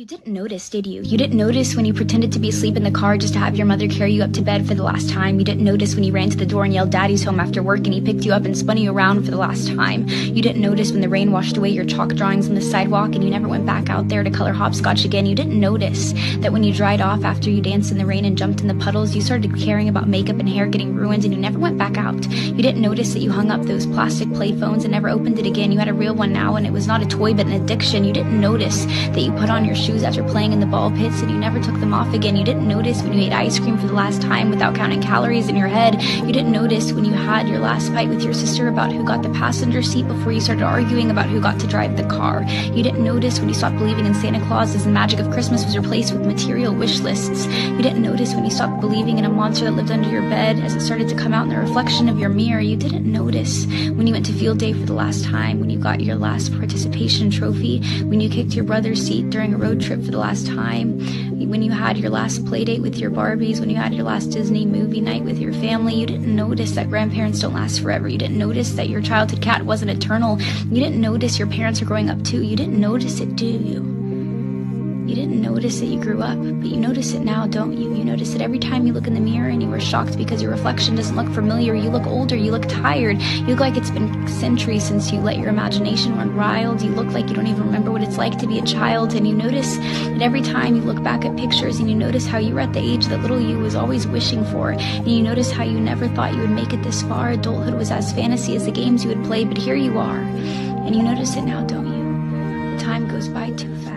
didn't notice, did you? You didn't notice when you pretended to be asleep in the car just to have your mother carry you up to bed for the last time. You didn't notice when you ran to the door and yelled "Daddy's home" after work and he picked you up and spun you around for the last time. You didn't notice when the rain washed away your chalk drawings on the sidewalk and you never went back out there to color hopscotch again. You didn't notice that when you dried off after you danced in the rain and jumped in the puddles, you started caring about makeup and hair getting ruined and you never went back out. You didn't notice that you hung up those plastic play phones and never opened it again. You had a real one now and it was not a toy but an addiction. You didn't notice that you put on your shoes after playing in the ball pits and you never took them off again. You didn't notice when you ate ice cream for the last time without counting calories in your head. You didn't notice when you had your last fight with your sister about who got the passenger seat before you started arguing about who got to drive the car. You didn't notice when you stopped believing in Santa Claus as the magic of Christmas was replaced with material wish lists. You didn't notice when you stopped believing in a monster that lived under your bed as it started to come out in the reflection of your mirror. You didn't notice when you went to field day for the last time, when you got your last participation trophy, when you kicked your brother's seat during a road trip for the last time, when you had your last play date with your Barbies, when you had your last Disney movie night with your family. You didn't notice that grandparents don't last forever. You didn't notice that your childhood cat wasn't eternal. You didn't notice your parents are growing up too. You didn't notice it, do you? You didn't notice that you grew up, but you notice it now, don't you? You notice it every time you look in the mirror and you were shocked because your reflection doesn't look familiar. You look older, you look tired, you look like it's been centuries since you let your imagination run wild. You look like you don't even remember what it's like to be a child, and you notice that every time you look back at pictures and you notice how you were at the age that little you was always wishing for, and you notice how you never thought you would make it this far. Adulthood was as fantasy as the games you would play, but here you are, and you notice it now, don't you? The time goes by too fast.